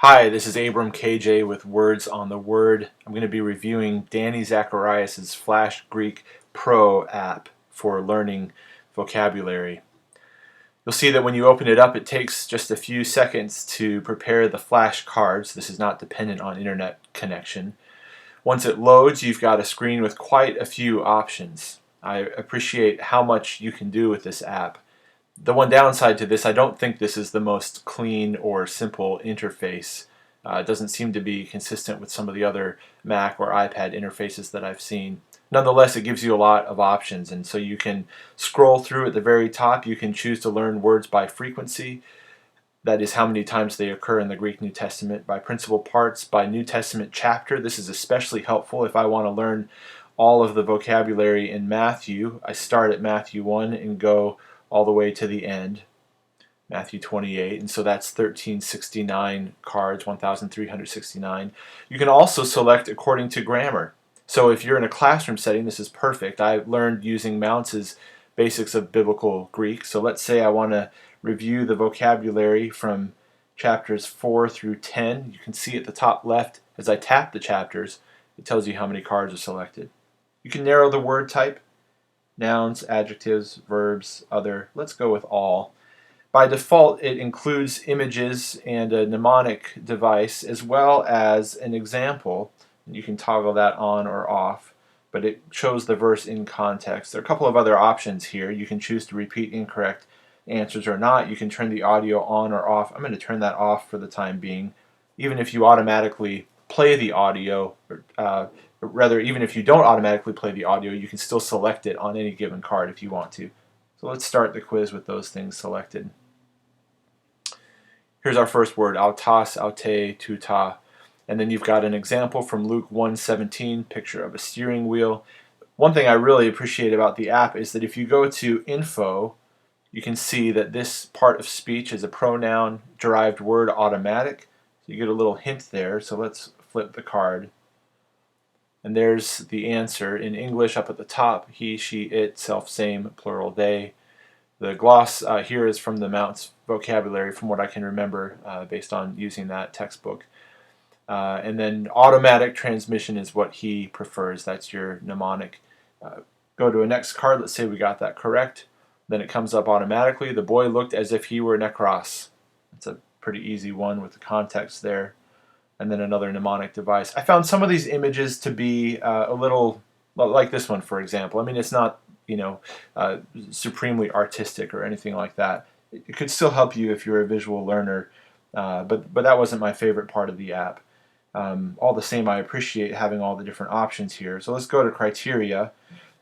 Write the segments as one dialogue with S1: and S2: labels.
S1: Hi, this is Abram KJ with Words on the Word. I'm going to be reviewing Danny Zacharias' Flash Greek Pro app for learning vocabulary. You'll see that when you open it up, it takes just a few seconds to prepare the flashcards. This is not dependent on internet connection. Once it loads, you've got a screen with quite a few options. I appreciate how much you can do with this app. The one downside to this, I don't think this is the most clean or simple interface. It doesn't seem to be consistent with some of the other Mac or iPad interfaces that I've seen. Nonetheless, it gives you a lot of options, and so you can scroll through at the very top. You can choose to learn words by frequency. That is how many times they occur in the Greek New Testament. By principal parts, by New Testament chapter. This is especially helpful if I want to learn all of the vocabulary in Matthew. I start at Matthew 1 and go all the way to the end, Matthew 28, and so that's 1369 cards, 1369. You can also select according to grammar. So if you're in a classroom setting, this is perfect. I learned using Mounce's Basics of Biblical Greek. So let's say I want to review the vocabulary from chapters 4 through 10. You can see at the top left, as I tap the chapters, it tells you how many cards are selected. You can narrow the word type. Nouns, adjectives, verbs, other. Let's go with all. By default, it includes images and a mnemonic device as well as an example. You can toggle that on or off, but it shows the verse in context. There are a couple of other options here. You can choose to repeat incorrect answers or not. You can turn the audio on or off. I'm going to turn that off for the time being. Even if you automatically play the audio, rather, even if you don't automatically play the audio, you can still select it on any given card if you want to. So let's start the quiz with those things selected. Here's our first word, autos, aute, tuta. And then you've got an example from Luke 1:17, picture of a steering wheel. One thing I really appreciate about the app is that if you go to info, you can see that this part of speech is a pronoun-derived word, automatic. So you get a little hint there, so let's flip the card. And there's the answer in English up at the top, he, she, it, self, same, plural, they. The gloss here is from the Mounce vocabulary from what I can remember based on using that textbook. And then automatic transmission is what he prefers. That's your mnemonic. Go to a next card. Let's say we got that correct. Then it comes up automatically. The boy looked as if he were necros. It's a pretty easy one with the context there. And then another mnemonic device. I found some of these images to be a little, like this one, for example. I mean, it's not, supremely artistic or anything like that. It could still help you if you're a visual learner, but that wasn't my favorite part of the app. All the same, I appreciate having all the different options here. So let's go to criteria.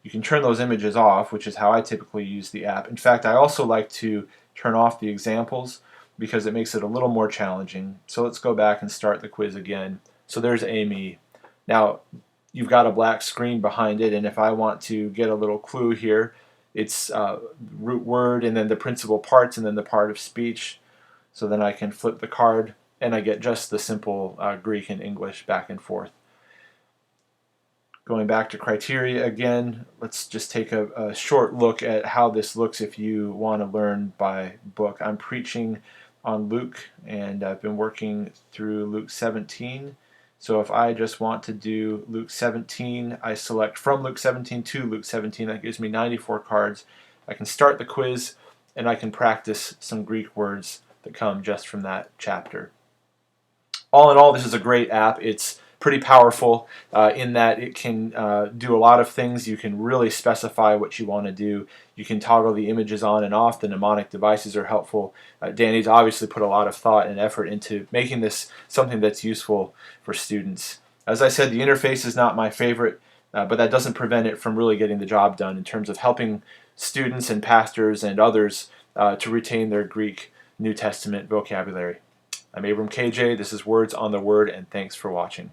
S1: You can turn those images off, which is how I typically use the app. In fact, I also like to turn off the examples because it makes it a little more challenging. So let's go back and start the quiz again. So there's Amy. Now, you've got a black screen behind it, and if I want to get a little clue here, it's root word and then the principal parts and then the part of speech. So then I can flip the card and I get just the simple Greek and English back and forth. Going back to criteria again, let's just take a short look at how this looks if you want to learn by book. I'm preaching on Luke, and I've been working through Luke 17. So if I just want to do Luke 17, I select from Luke 17 to Luke 17. That gives me 94 cards. I can start the quiz, and I can practice some Greek words that come just from that chapter. All in all, this is a great app. It's pretty powerful in that it can do a lot of things. You can really specify what you want to do. You can toggle the images on and off. The mnemonic devices are helpful. Danny's obviously put a lot of thought and effort into making this something that's useful for students. As I said, the interface is not my favorite, but that doesn't prevent it from really getting the job done in terms of helping students and pastors and others to retain their Greek New Testament vocabulary. I'm Abram KJ. This is Words on the Word, and thanks for watching.